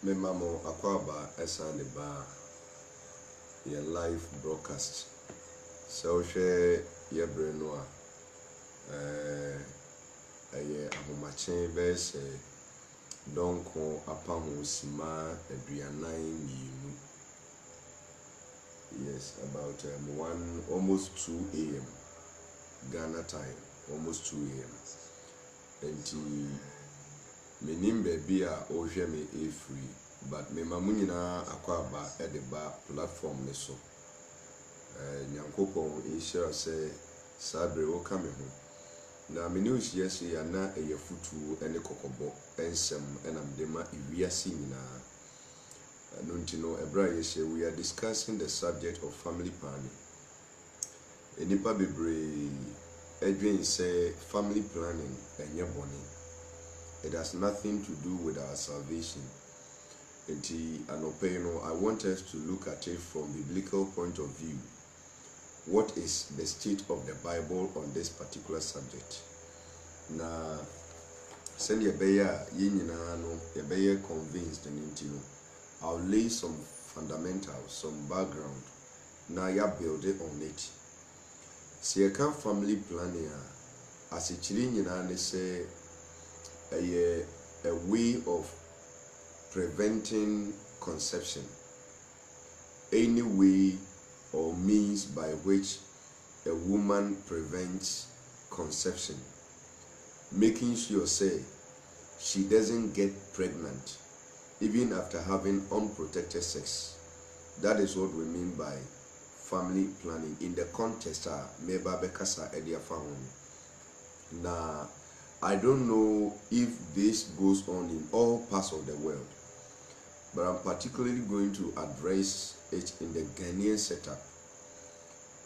Me mamo akwaba esan ba ye live broadcast. So share ye breno aye ahomachen be se donko apaho sima aduanan yimu. Yes, about almost 2 a.m. Ghana time, almost 2 a.m. And menim baby a ohwe me free, but me mamu nyina akwaba e de ba platform ne so. Nyankopon insure say sabre wo ka me ho. Na me news yes ya na eye futu ene kokobo ensem enam de ma iwiase nyina. No ntino ebra yes we are discussing the subject of family planning. Enipa bebre edwen say family planning enye boni. It has nothing to do with our salvation. I want us to look at it from biblical point of view. What is the state of the Bible on this particular subject? Na send ye beya yinina no ye beya convinced and intino. I'll lay some fundamentals, some background. Now ya build it on it. See you can family planning as a children they say a way of preventing conception, any way or means by which a woman prevents conception, making sure say she doesn't get pregnant even after having unprotected sex. That is what we mean by family planning in the context meba bekasa edia family. Na I don't know if this goes on in all parts of the world, but I'm particularly going to address it in the Ghanaian setup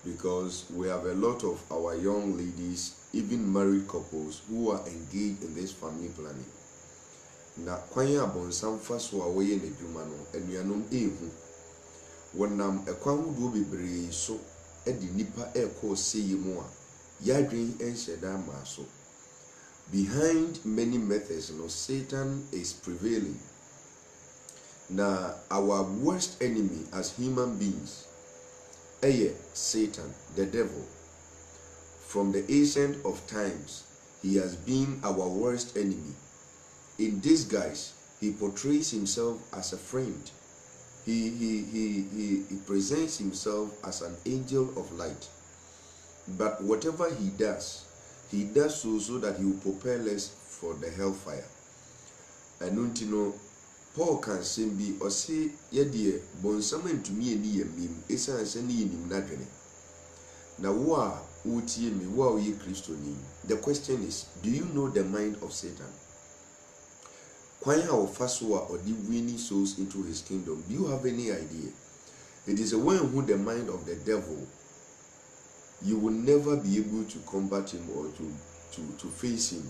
because we have a lot of our young ladies, even married couples, who are engaged in this family planning. Na kwanya abonsam faso a woye na dwuma no anuanom ehu wonam ekwan do bebre so e di nipa ekọ seye mu a yadwen enhyeda ma so. Behind many methods, Satan is prevailing. Now, our worst enemy as human beings, Satan, the devil. From the ancient of times, he has been our worst enemy. In disguise, he portrays himself as a friend. He presents himself as an angel of light. But whatever he does so that he will propel us for the hellfire. And Paul can say be or say yedie bonsaman to me ni yemim esan se ni nim nadwene. Na wo a wotie me wo a ye Christoni. The question is, do you know the mind of Satan? Kwan how faso or the winning souls into his kingdom? Do you have any idea? It is a way who the mind of the devil. You will never be able to combat him or to face him.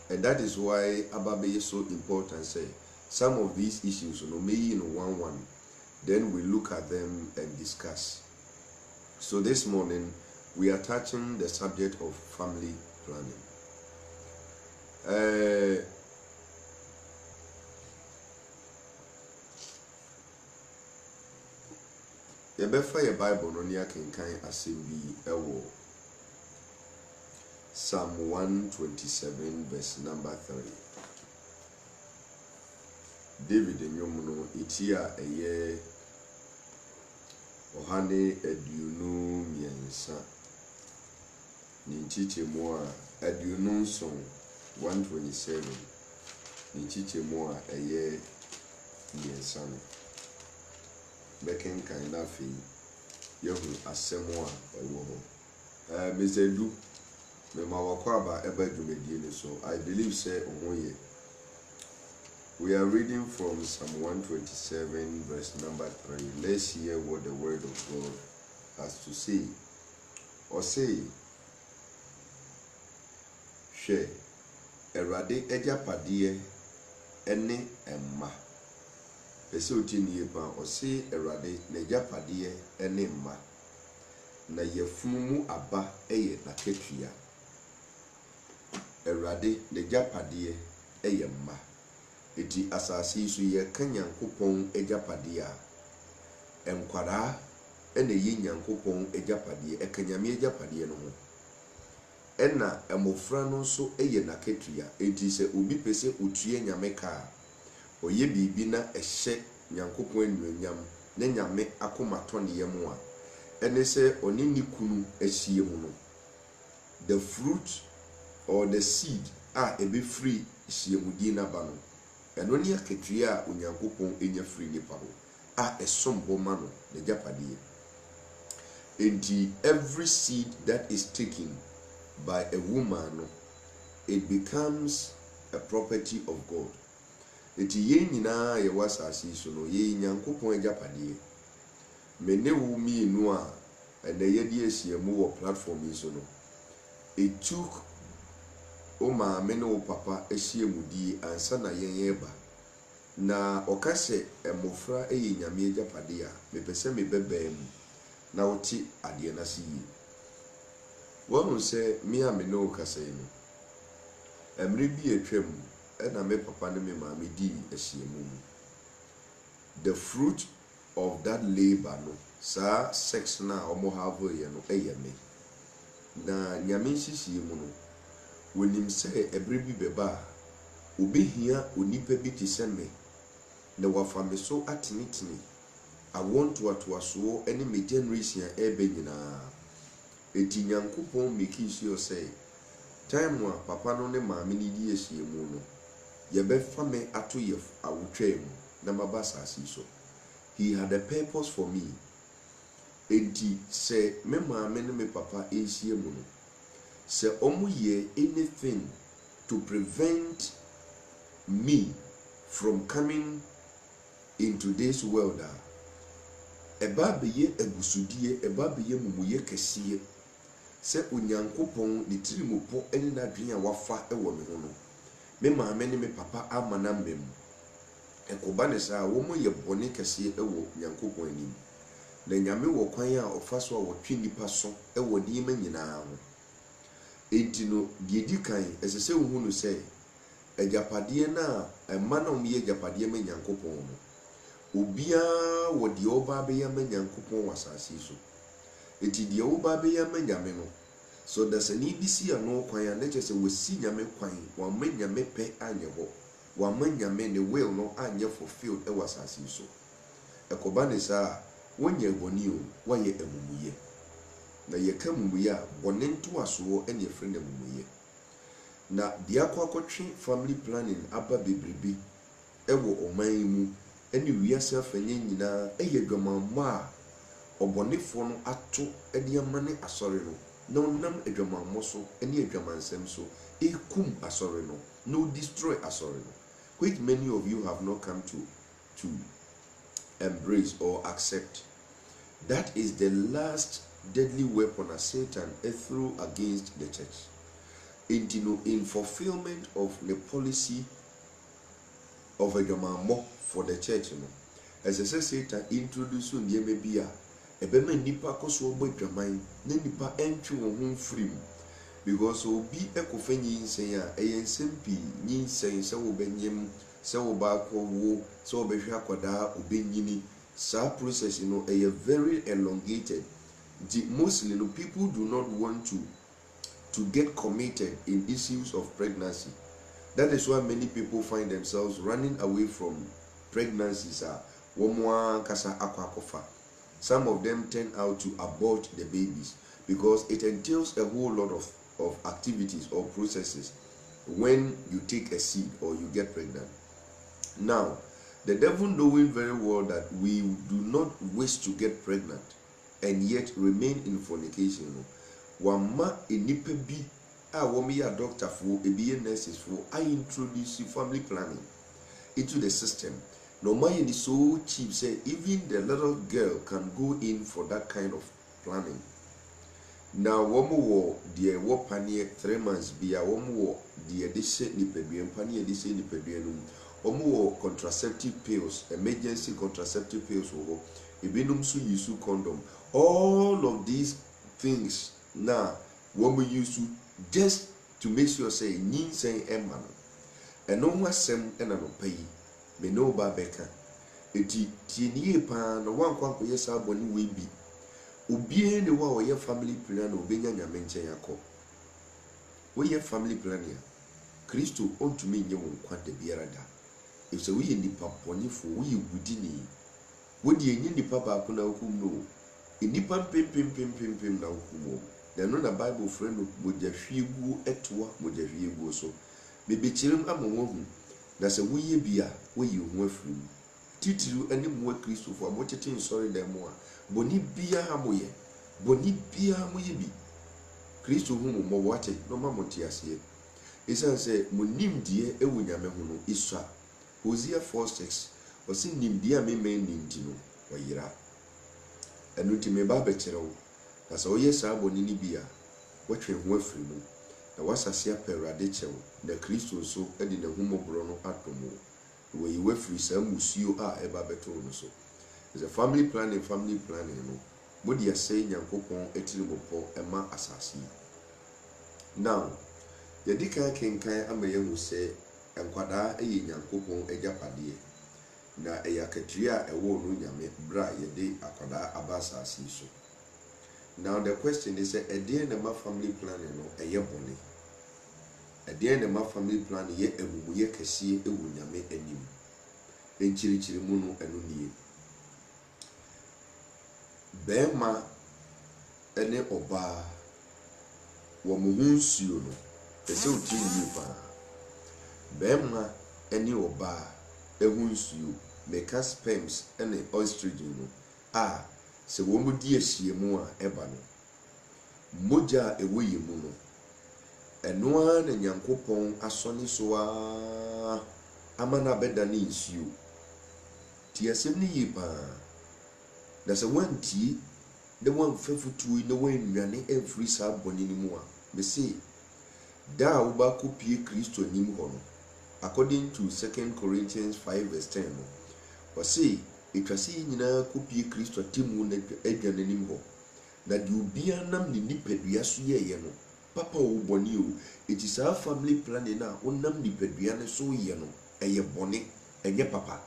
And that is why Ababe is so important. Say some of these issues, maybe in one, then we look at them and discuss. So this morning we are touching the subject of family planning. Yebefa your Bible no nia kenkan asembi ewo Psalm 127 verse number 3. David enyomuno itia eye ohane aduonu miensa ni chichemo a aduonu son 127 ni chichemo a eye miensa no beken kan na fi yehu asemo a ewo ho mezedu me ma wakwaba eba dwumedie ni so I believe say omoye. We are reading from Psalm 127 verse number 3. Let's hear what the word of God has to say. Or say, she erade eja padie ene emma. Pese otini yepa ose Awurade n'agyapade ene mma. Na yefunu aba eye n'akatua. Awurade n'agyapade eye mma. Eti asase so ye kan Nyankopɔn agyapade a enkwara ene ye Nyankopɔn agyapade ekanyame agyapade no ho. Ena emofra no so eye n'akatua. Eti se obi pese otue nyame ka oye bibi na ehye Nyankopɔn anuonyam na nyame akomato ne yemu a ene se oni ni kunu ahie mu no. The fruit or the seed ebe free hiemudi na ba no eno ne akatua a Onyankopɔn enya free nipa ho esombo ma no ne japade. Enti every seed that is taken by a woman no, it becomes a property of God. Enti ye nyina ye wasase so no ye Nyankopɔn ajapade. Mene wo mi nu a ene ye di esiemu wo platform yi so no. It took o ma me ne o papa esiemudi ansa na yen ba. Na okase emofra eye nyame ajapade a me pese me beba mu na woti ade na se yi. Wonu se mi a me no kase no. Emre bi etwam na me papa ne me ma me di esiemu. The fruit of that labor no sa sex na omo have ye no eye me. Na nyame nhihie no wonim se ebre bi beba obehia onipa bi ti se me na wafa me so atenetene awon to atoaso ene me generation ebe nyina. Eti Nyankopɔn make sure say time wa papa no ne maame ni di esiemu no ye be fa me ato ye awotwa mu na maba sase so. He had a purpose for me. Enti se me maame ne me papa esiemu no se omu ye anything to prevent me from coming into this world eba beye abusudie eba beye mumuye kesiye se Onyankopɔn ne tirimopo ene na dwen a wafa ewo me ho no me maame ne me papa amana mmem ekoba ne sa wo mo ye bone kesiye ewo Nyankopɔn anim na nyame wo kwan a ofa so a wotwe nipa so ewo niima nyinaa ho. Enti no di kan esese wo hunu se agyapade na emma na omo ye agyapade ma Nyankopɔn no obia wo de oba be ya ma Nyankopɔn wasase so. Enti de oba be ya ma nyame no so da se ni bisi ano kwan a na chese wasi nyame kwan wa ma nyame pe anye ho wa ma nyame ne will no anye fulfilled e wasase so. Ekoba ne sa wonye boni o wa ye amumuye na ye ka mumuye a bone nto aso ene efre na mumuye na de akwa family planning aba bebrebe ewo oman mu ene wiase afanye nyina eye dwamammo a obonefo no ato ede amane asore no na onam adwamammo so ene adwamansem so ekum asore no no destroy asore no, which many of you have not come to embrace or accept. That is the last deadly weapon that Satan threw against the church. In fulfillment of the policy of a Jamamo for the church, as I say, Satan introduced Niemebia, a Bema Nipa Koso by Jamai, Nipa entry on home free. Because so be a coffin saying, a SMP, yin saying, so benyem, so bako wo, so be shakwada, ubenyini. Sa process, a very elongated. Mostly, people do not want to get committed in issues of pregnancy. That is why many people find themselves running away from pregnancies. Some of them turn out to abort the babies because it entails a whole lot of activities or processes when you take a seed or you get pregnant. Now, the devil knowing very well that we do not wish to get pregnant and yet remain in fornication. Wama enipa bi a womi ya doctor for ebiye nurses for I introduce family planning into the system. No money is so cheap say even the little girl can go in for that kind of planning. Now womo wo die wo panie 3 months bia womo wo die de hye nipadua panie de hye nipadua no omo contraceptive pills, emergency contraceptive pills wo ebinom so use condom. All of these things now women use just to make sure say nyinsɛn ɛma no ɛno ho asɛm ɛna no pɛ yi me no ba bɛka eti tie nie pa na wankwa akɔyɛ saa bɔne wei bi obie ne wa ɔyɛ family plan na obenya nyame nkyɛn akɔ woyɛ family plan ya Kristo ontumi nye wo nkwa da biara da efisɛ woyɛ nipa bɔnefo woyɛ gudini wodi enye nipa baako na wokum no nipa pempempempempem na wokum wo na no na Bible friend no mogahwiegu etoa mogahwiegu so bebekyerem amawo hu na sɛ woyɛ bia woyɛ ho afiri titiru ane mo Kristofo amotete nsɔre dan mu a bɔne bia ha moyɛ bɔne bia moyɛ bi Kristo hu mo wate no ma mote aseɛ esan sɛ mo nimdie ewo nyame hu no isua Hosea 4:6 ɔse nimdie a meme nimdi no wɔyera ɛno ti me ba bɛkyerɛ wo na sɛ woyɛ saa bɔne ni bia wɔtwe ho afiri mu na wasase apɛwrade kyɛw na Kristo nso de ne humɔborɔ no atom wo wɔyi wafiri saa musuo a ɛba bɛto no so is a family planning no modi asɛ Nyankopɔn etiri mopɔ ɛma asase now yɛdi kan kenkan ama yɛhu sɛ nkwadaa ɛyɛ Nyankopɔn agyapadeɛ na ɛyɛ akatua a ɛwɔ no nyame bra yɛde akwadaa aba asase so. Now the question is ɛdeɛn na ma family planning no ɛyɛ bɔne ɛdeɛn na ma family planning yɛ amumuyɛ kɛseɛ ɛwɔ nyame anim enkyirikyiri mu no ɛno nie bɛɛma ɛne ɔbaa wɔ mo ho nsuo no ɛsɛ wotie yie paa bɛɛma ɛne ɔbaa ɛho nsuo meka sperms ɛne oestrogen no a sɛ wɔn mu di ahyia mu a ɛba no mogya a ɛwɔ yɛ mu no ɛnoa na Nyankopɔn asɔne so a ama na bɛda ne nsuo tie asɛm ne yie paa na sɛ wantie na wamfa futuo na wannuane ɛmfiri saa bɔne no mu a mese da a woba kɔpie Kristo nim hɔ no according to 2 Corinthians 5:10 no wɔse etwase nyinaa kopie Kristo atemu na adwa n'anim hɔ na de obia nam ne nipadua so yɛyɛ no papa wo bɔne o eti saa family planning na wonam nipadua ne so yɛ no ɛyɛ bɔne ɛnyɛ papa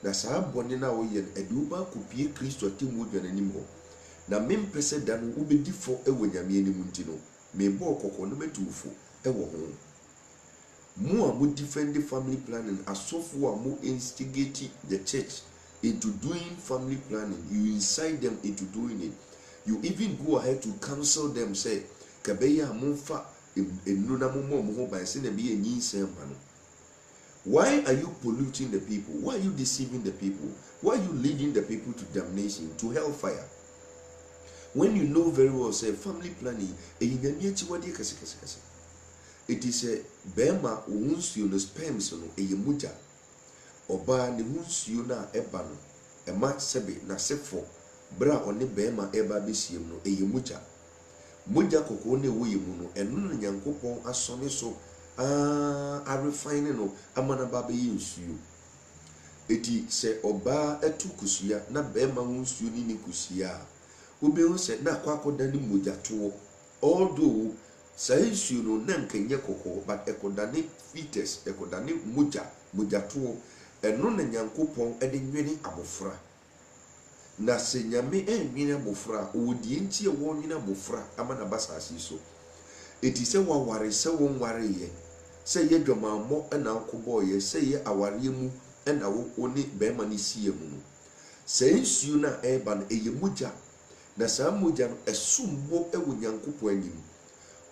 na saa bɔne na wo yɛ no ɛde oba kopie Kristo atemu adwa n'anim hɔ na mempɛ sɛ da no wobɛdi fo ɛwɔ nyame anim nti no mebɔ kɔkɔ no bɛtuufo ɛwɔ ho mo a mo defend the family planning asofo a mo instigate the church into doing family planning, you incite them into doing it. You even go ahead to counsel them, say, Kabeya Munfa Enuna Momo by saying be a nyinsem. Why are you polluting the people? Why are you deceiving the people? Why are you leading the people to damnation, to hellfire? When you know very well, say family planning, it is a bema unsuyo no sperms no eyemuja. Oba ne hunsuo na eba no ema sebe na sefo bra one bema eba besiem no eyemuja. Moja kokko ne wo yemu no eno na Nyankopɔn asɔne so a refine no amana ba be nsuo. Eti se oba etu kusua na bema hunsuo ni kusia. Obe hu se na kwakoda ne moja to although sai nsuo no na nkenye kokko but ekodane fetus ekodane moja to eno na Nyankopɔn ede nwene abofra na se nyame enwene abofra owodie nti e wo nwene abofra amana basasi so eti se waware se wo nware ye se ye dwamammo na akobɔ ye se ye aware mu na wo ne bema ne sie mu no se nsuo na eba no eye mogya na saa mogya no esombo ewo Nyankopɔn anim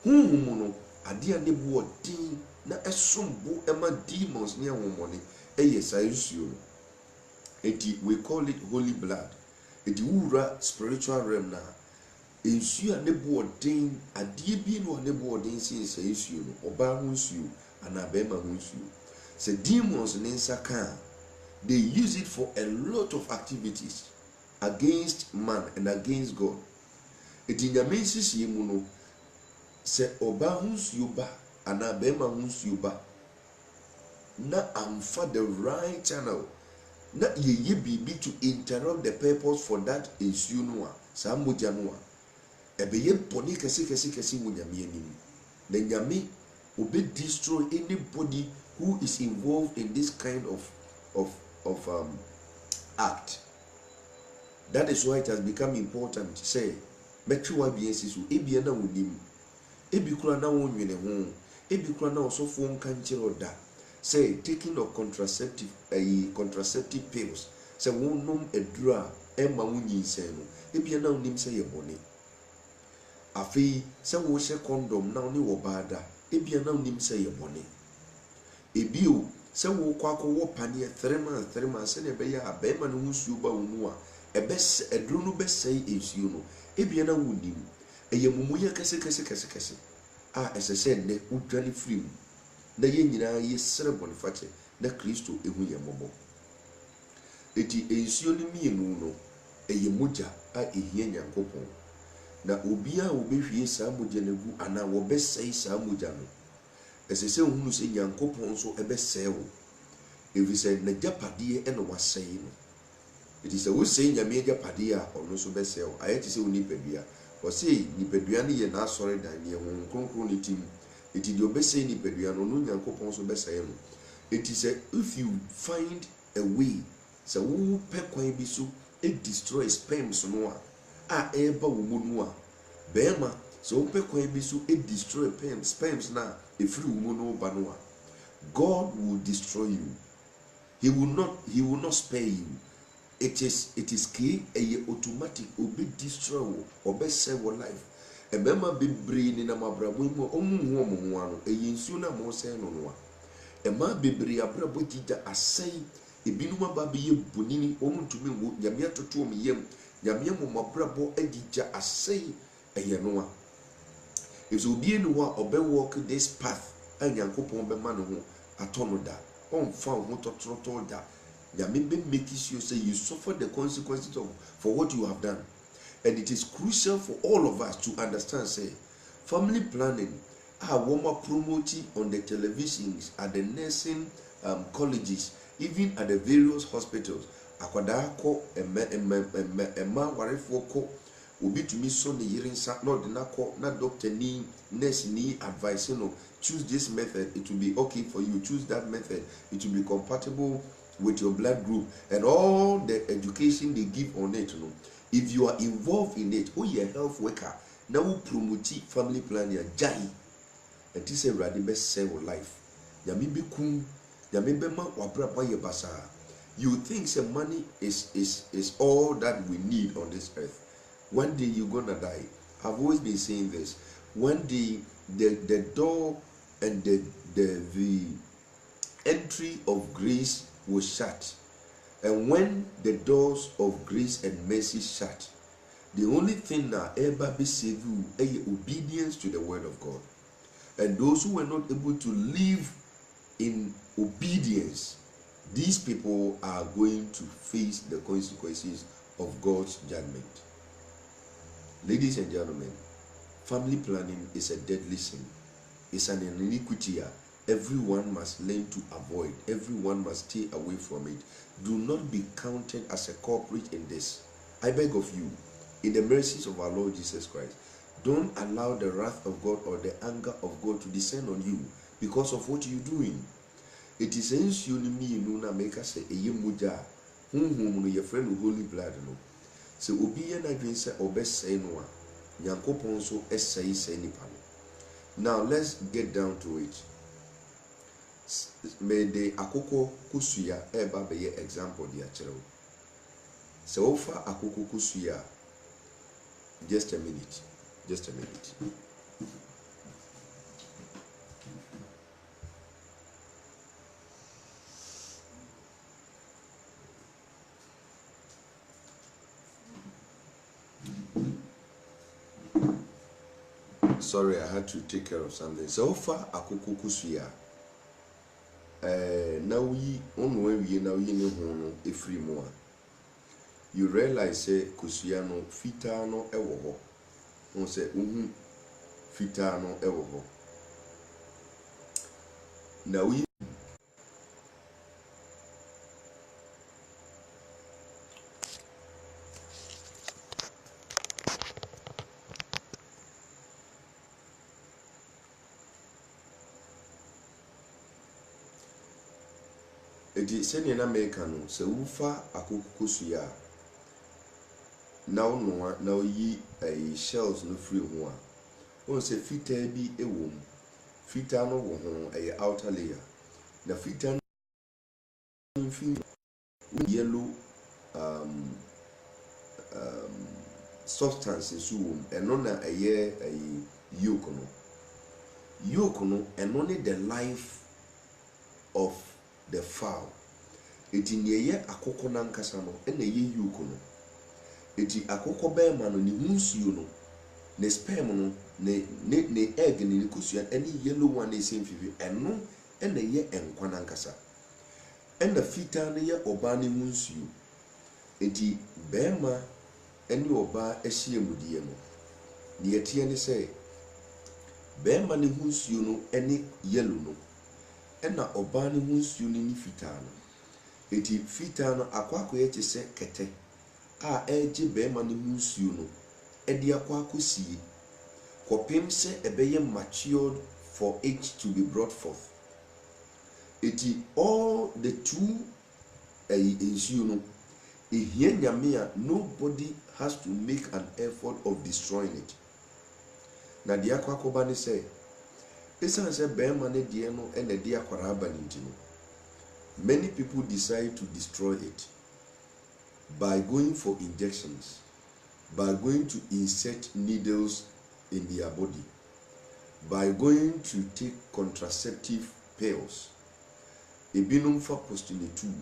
huhum no ade a ne bo odin na esombo ema demons ne ahomone yes, I use we call it holy blood. Eti wura spiritual realm na. Ensu a nebo odin adie bi no nebo odin since ensu no. Oba hunsu ana bema hunsu. Se demons nensa kan. They use it for a lot of activities against man and against God. Eti nyame sisi mu no. Se oba hunsu ba ana bema hunsu ba. na amfa the right channel na yeye bibi to interrupt the purpose for that nsuo no a saa mogya no a ebeye boni kese wo nyame anim na nyame obe destroy anybody who is involved in this kind of act. That is why it has become important say metri wa bi ensi so ebia na wonim ebi kura na wonwene ho ebi kura na osofo nka nkyere oda say taking of contraceptive pills say wonnom adura emma wonyi nsen no ebia na wonim say yebone afi say wo hye condom na oni wo baada ebia na wonim say yebone ebio say wo kwako wo pane 3 months say ne be ya be ma no husuo ba wo mu a ebes eduru no be say ensuo no ebia na wonim eyemumuye kese a esese ne udwane free na ye nyina ye sere boniface na Kristo ehu ye mobo eti ensuo ni mienu no eyemugya a ehie Nyankopon na obia obehwie saa mogya na gu ana wo besɛe saa mogya no esese hunu se Nyankopon so ebesɛe wo efise na japade ene wasɛe no eti se wo sɛe nyame japade a ɔno so besɛe wo ayeti se oni padua o se ni padua ne ye na asɔre dan ne ho kronkron ne tim eti de obesɛe ni padua no no Nyankopon so besɛe no eti se if you find a way se wo pe kwan bi so it destroys sperms no a eba wo mu no a bema so wo pe kwan bi so it destroy sperms na efiri wo mu no ba no a God will destroy you. He will not spare you. It is key a automatic obe destroy obe save your life. E bema bebre ni na mabrabo mu omu ho ano eyinsu na mo se no no a. E ma bebre abrabo gija asai ebinu aba be ye bonini omuntumi wo nyame atoto om yem nyame mo mabrabo agija asai eye no a. If so be no wa obe walk this path Nyankopon be ma no ho atono da on fa ho totroto da nyame be make sure say you suffer the consequences for what you have done. And it is crucial for all of us to understand say family planning woman promoting on the televisions at the nursing colleges, even at the various hospitals. Akwada ko ema warefo ko obi tumi so ne yirinsa na odina ko na doctor ni nurse ni advice no choose this method, it will be okay for you, choose that method, it will be compatible with your blood group, and all the education they give on it. No, if you are involved in it, you're a health worker now promote family planning jai and this is ready best save life. Yami be kum yami be ma wabra boye basa. You think say money is all that we need on this earth. One day you're gonna die. I've always been saying this. One day the door and the entry of grace will shut. And when the doors of grace and mercy shut, the only thing that ever be save you is obedience to the word of God. And those who were not able to live in obedience, these people are going to face the consequences of God's judgment. Ladies and gentlemen, family planning is a deadly sin. It's an iniquity. Everyone must learn to avoid. Everyone must stay away from it. Do not be counted as a culprit in this. I beg of you, in the mercies of our Lord Jesus Christ, don't allow the wrath of God or the anger of God to descend on you because of what you're doing. It is since you na make us say eye muja honhom no your friend holy blood no. So obi na dwen say obesai no a Nyankopon so esai sai nipa no. Now let's get down to it. May the akoko kusuya eba be example dia kyerɛw. So ofa akoko kusuya, just a minute. Sorry, I had to take care of something. So far, akoko kusuya. Now we ne ho efiri mo a. You realize say kusuya no fita no ewo ho. On say fita no ewo ho. Now we edi sɛnea na America no sɛ wofa akoko suya na wonoa na oyi shells no free ho a won sɛ fitaa bi ɛwɔ mu fitaa no wɔ ho ɛyɛ outer layer na fitaa no fin yellow substance so wɔ mu ɛno na ɛyɛ yolk no ɛno ne the life of the fowl. Eti ne akoko nankasa no na ye yolk no. Eti akoko bɛɛma no ne hunsuo no ne sperm no ne egg ne kosua any yellow one is in fifi ɛno na ye enkwa nankasa. Ɛna fitaa no ye oba ne hunsuo. Eti bɛɛma ɛne oba ahyia mudie no. Ne yetie ne sɛ bɛɛma ne hunsuo no ɛne yellow no ɛna oba ne hunsuo ne fitaa no. Eti fitaa no akwako ye kyese kete a ɛgye bɛɛma ne hunsuo no ɛde akwakosie kɔpem sɛ ɛbɛyɛ matured for it to be brought forth. Eti all the two nsuo no ehia nyame a nobody has to make an effort of destroying it. Na de akwakoba ne sɛ esan sɛ bɛɛma ne de no ɛna de akwara aba ne ntino. Many people decide to destroy it by going for injections, by going to insert needles in their body, by going to take contraceptive pills. Ebinom fa postulative.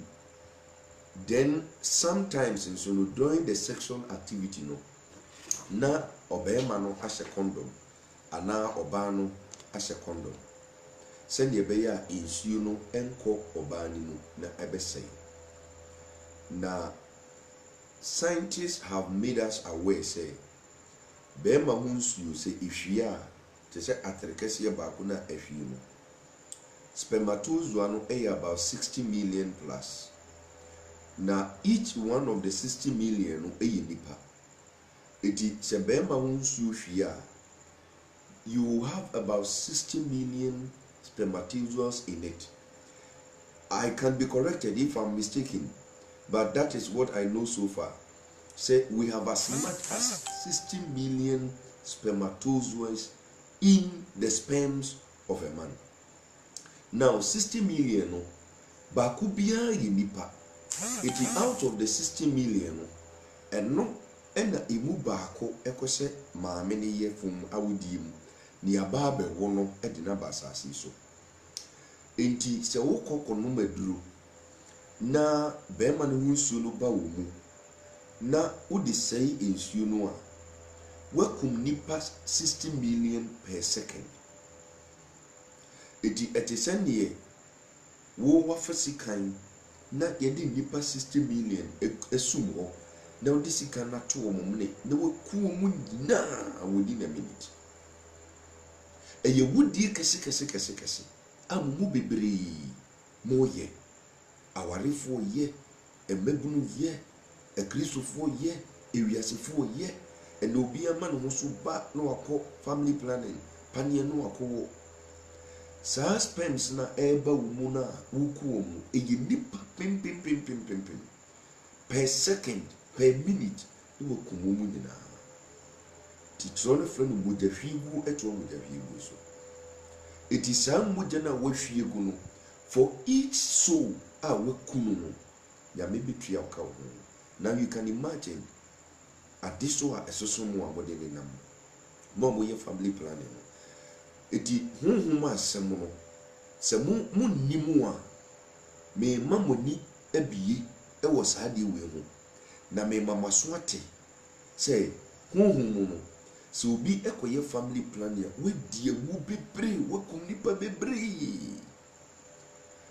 Then sometimes in so during the sexual activity no na obema no ahye condom ana oba no ahye condom. Send ye beya insuo no enko oba ni mu na ebesey. Na scientists have made us aware say bema hunsuo say ihwia te say atrekese ba ko na ahwie no spermatozoa no about 60 million plus. Na each one of the 60 million no nipa. Eti se bema hunsuo hwia you have about 60 million spermatozoas in it. I can be corrected if I'm mistaken, but that is what I know so far. Say we have as much as 60 million spermatozoas in the sperms of a man. Now 60 million no bakubia nipa. It is out of the 60 million and no ena emu baako ekose maame ne ye fom awudi mu ni aba be wo no e de na basase so. Enti se wo kokko no maduro na bema ne hunsuo no ba wo mu na udi sei ensuo no a wakum nipa 60 million per second. Eti etisenie wo wafasikan na yedi nipa 60 million esum ho na odi sika na to wo mumne na waku mu nyina awodi na minute. Eye wudi kese amu bebre moye awarefo ye emebunu ye ekristofo ye ewiasefo ye ene obi ama no so ba na wako family planning panie no wako sa sperms na eba wumu na wuku mu eye nipa pim per second per minute no waku mu nyina ti trone fre no mojahwigu eto mojahwigu so. It is some mujana wahwie gu no for each soul a wakunu no ya maybe tria ka ho. Now you can imagine adiso a esoso mu a body ne nam mo ye family planning. Eti honhom asem no se mu nimu a me mamoni abie e wo saade we ho na me mamaso ate say honhom no so obi ekoye family planning we die wu bebre wakum nipa bebre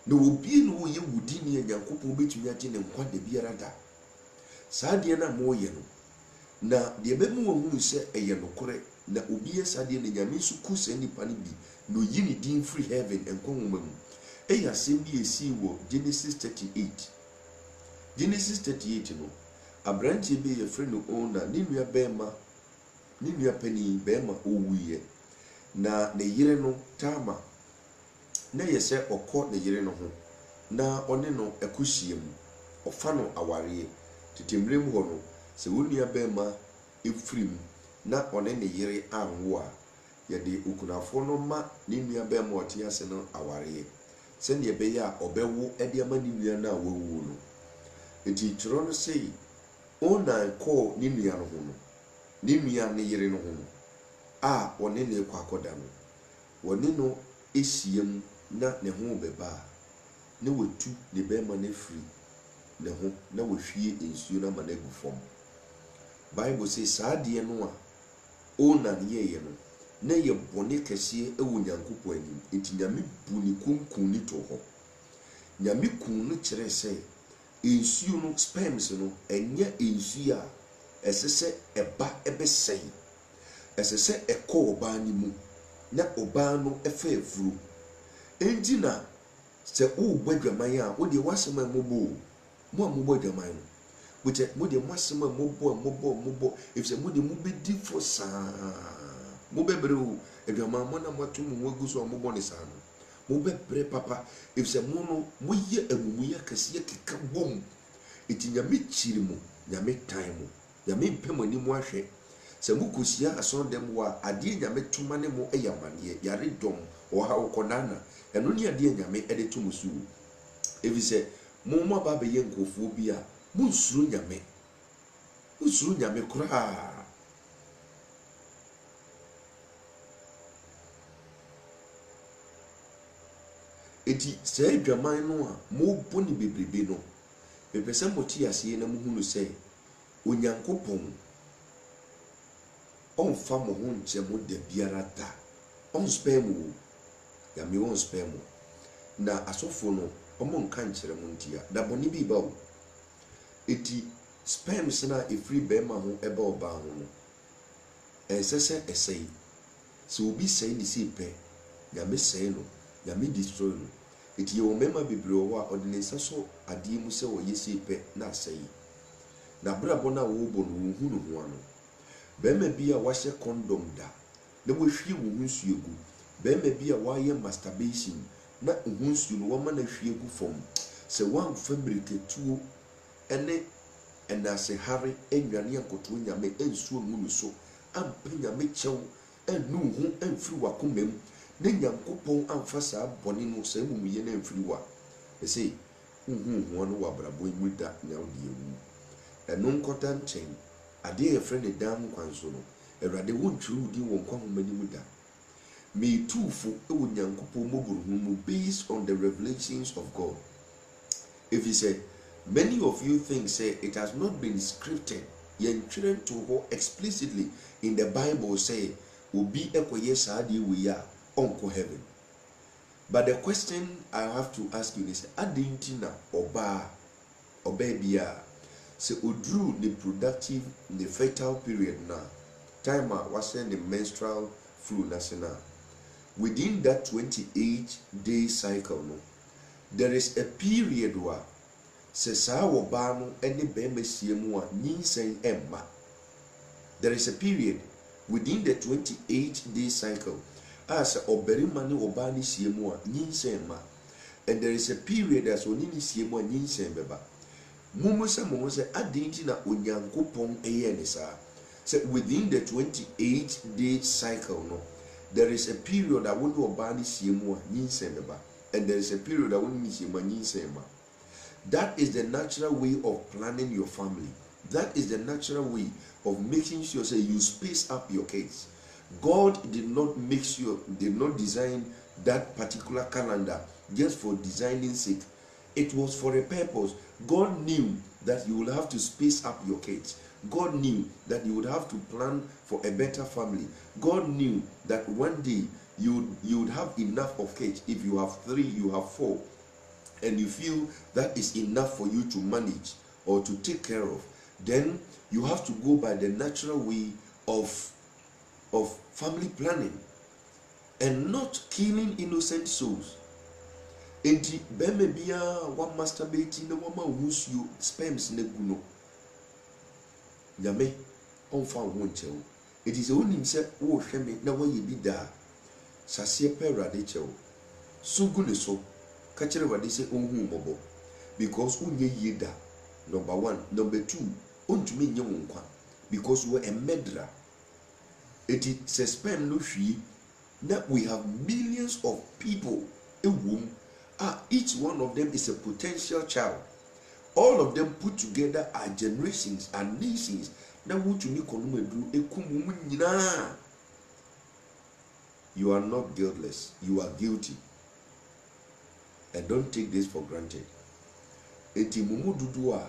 no obi no ye wudi ne Yankopon betumi ate ne nkwa de biara da saade na mo ye no na de be mu hu se eye nokore na obi ye saade ne nyame su kusa nipa ne bi no yini din free heaven enko nwoma mu eya sem bi esi wo Genesis 38 no abranche be ye free no owner ne nua bema ni nua pani bema owuye na ne yire no Tama na yese okọ ne yire no ho na ɔne no ɛkɔhyia mu ɔfa no awareɛ tetemmerɛ mu hɔ no sɛ wo nua bɛrima ɛfiri mu na ɔne ne yere anwo a yɛde okunafoɔ no ma ne nua bɛrima ɔte ase no awareɛ sɛnea ɛbɛyɛ a ɔbɛwo ɛde ama ne nua no a wawu no enti twerɛ no sei Onan kɔɔ ne nua no ho no ne nua ne yere no ho no a ɔne ne kɔ akɔda no wɔne no ɛhyia mu na ne ho bɛba a na wɔtu ne bɛrima no afiri ne ho na wɔhwie nsuo no ama no agu fam. Bible says saa adeɛ no a Onan yɛyɛ no na yɛ bɔne kɛseɛ ɛwɔ Nyankopɔn anim enti Nyame bu ne kunkum ne to hɔ. Nyame kun no kyerɛ sɛ nsuo no sperms no ɛnyɛ nsuo a ɛsɛ sɛ ɛba ɛbɛsɛe ɛsɛ sɛ ɛkɔ ɔbaa no mu na ɔbaa no ɛfa afuro enti na sɛ wobɔ adwaman a wode wasɛm a mmɔbɔ mo a mobɔ adwaman no wotɛ mode mo asɛm a mmɔbɔ efisɛ mode mo bɛdi fo saa mo bɛbrɛ o adwaman mo na moato mo agu so a mobɔ ne saa no mo bɛbrɛ papa efisɛ mo no moyɛ amumuyɛ kɛseɛ keka bom eti Nyame kyiri mo Nyame tan mo Nyame mpɛ ani mo ahwɛ sɛ mo kɔsia asɔndɛm wɔ a adeɛ Nyame toma ne mo ɛyɛ amaneɛ yare dɔm ɔha ɔkɔnana ɛno ne adeɛ Nyame ɛde to mo so efisɛ mo aba bɛyɛ nkofoɔ bi a mo nsuro Nyame koraa. Eti sɛ adwaman no a mo bɔ ne bebrebe no bɛpɛ sɛ mo te aseɛ na mo hu no sɛ Onyankopɔn ɔmfa mo ho nkyɛ mo da biara da ɔnspɛ mo Nyame ɔnspɛ mo na asɔfo no ɔmo nka nkyerɛ mo ntia da bɔne bi ba o eti sperms na efiri bɛrima ho ɛba ɔbaa ho no ɛnsɛ sɛ ɛsɛe sɛ obi sɛe ne sɛ pɛ Nyame sɛe no Nyame destroy no eti yɛ wɔ mɛma bebree wɔ a ɔde ne nsa so adeɛ mu sɛ wɔyɛ sɛ pɛ na asɛe na brabɔ na wɔbɔ no wɔhu no ho ano bɛrima bi a wahyɛ condom da na wɔhwie wo ho nsuo gu bɛrima bi a wayɛ masturbation na wo ho nsuo no wɔma na hwie gu fam sɛ wɔamfa mmirikatuo ɛne ɛnase hare ɛnwane akoto Nyame ɛnsuo mu no so ampa Nyame kyɛw ɛnu ho ɛmfiri wakoma mu na Nyankopɔn amfa saa bɔne no saa mumuyɛ na ɛmfiri wa ɛsɛ ho no wɔ abrabɔ mu da na ɔde ewu ɛno nkɔta nkyɛn adeɛ yɛfrɛ ne dan nkwan so no Awurade wontwiri wo din wɔ nkwa homa ni mu da meetufo ɛwɔ Nyankopɔn mɔboro mu based on the revelations of God. If you say many of you think say it has not been scripted yɛntwerɛ to hɔ explicitly in the Bible say obi ɛkɔyɛ saa deɛ wɔ yi a ɔnkɔ heaven. But the question I have to ask you is adinti na ɔbaa bia sɛ oduru the productive the fertile period na time a wasɛ the menstrual flu na within that 28-day cycle no there is a period where sɛ saa ɔbaa no ɛne bɛrima hyia mu a nyinsɛn ɛmma. There is a period within the 28-day cycle as ɔbarima ne ɔbaa ne hyia mu a nyinsɛn ɛmma, and there is a period as ɔne ne hyia mu a nyinsɛn bɛba. Mumu sɛ mo sɛ adinti na Onyankopɔn ɛyɛ ne saa sɛ within the 28-day cycle no there is a period a wɔne ɔbaa ne hyia mu a nyinsɛn bɛba, and there is a period a wɔne ne hyia mu a nyinsɛn ɛmma. That is the natural way of planning your family. That is the natural way of making sure say you space up your kids. God did not design that particular calendar just for designing sake. It was for a purpose. God knew that you would have to space up your kids. God knew that you would have to plan for a better family. God knew that one day you would have enough of kids. If you have 3, you have 4. And you feel that is enough for you to manage or to take care of, then you have to go by the natural way of family planning and not killing innocent souls. Enti bɛrima biara wa masturbate na wama wusuo sperms na gu no Nyame ɔmfa wo nkyɛw. It is onim sɛ wo hwɛ me na wɔyɛ bi da saseɛ pɛ Awurade kyɛw so gu ne so Kachere wade say onhu mobo because unye yeda. Number 1, number 2, untumi nye wonkwa because we a murderer. It is suspend no hwie. Now we have millions of people a womb. Each one of them is a potential child. All of them put together are generations and nations. Now what you need to you are not guiltless, you are guilty. And don't take this for granted. Eti mumu dudua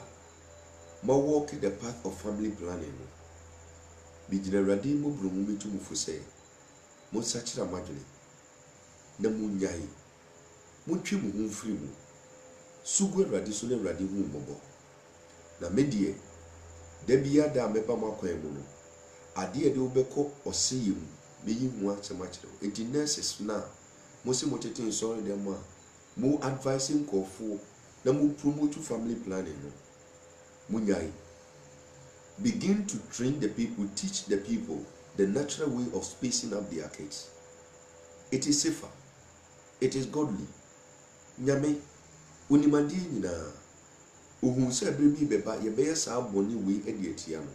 ma walk the path of family planning. Bi generally mo brumu mi tu mu fuse. Mo sachira madwene. Na mu nyai. Mo twi mu hu mfiri mu. Sugu Awurade so na Awurade hu mmɔbɔ. Na medie da bia da meba makwan mu no. Ade de wobɛkɔ ɔseyɛ mu. Meyi hu akyem akyerɛ. Enti nurses na mo se mo tete nsɔre dem a mo advising nkɔfo na mo promote family planning no. Mo nyai. Begin to train the people, teach the people the natural way of spacing up their kids. It is safer. It is godly. Nyame unimadi nyina ohun se brebi beba ye be sa boni we edi atia no.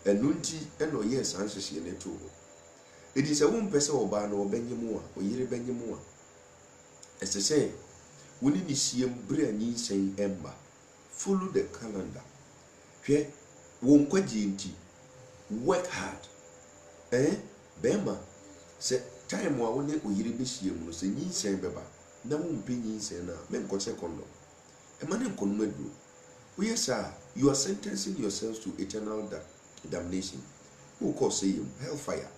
Enu nti eno yes anhyehyɛ ne to. Edi se wo mpese oba na obanyemu a oyire banyemu a. Ese se woni ni siem bre anyi sen emba. Follow the calendar. Hwɛ wo nkwaji nti work hard. Bema se time wa woni oyire be hiem no se nyi sen beba. Na mo mpinyi sen na me nko second. E ma ne nkonum aduro. Yes, you are sentencing yourselves to eternal damnation. Who call say hellfire?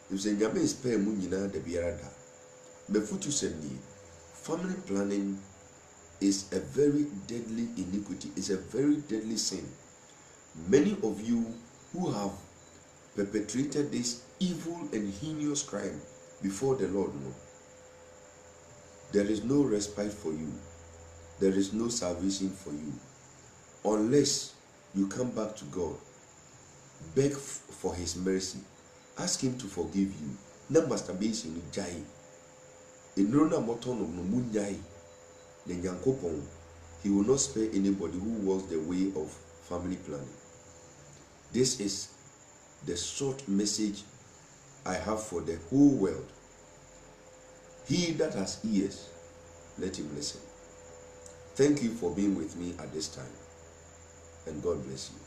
You say Nyame is pay mu nyina da biara da. Me futu sendi. Family planning is a very deadly iniquity. It's a very deadly sin. Many of you who have perpetrated this evil and heinous crime before the Lord know. There is no respite for you. There is no salvation for you. Unless you come back to God, beg for his mercy, ask him to forgive you. Na masturbation jai. Enrona motono no munyai. Ne nyankopon, he will not spare anybody who walks the way of family planning. This is the short message I have for the whole world. He that has ears, let him listen. Thank you for being with me at this time. And God bless you.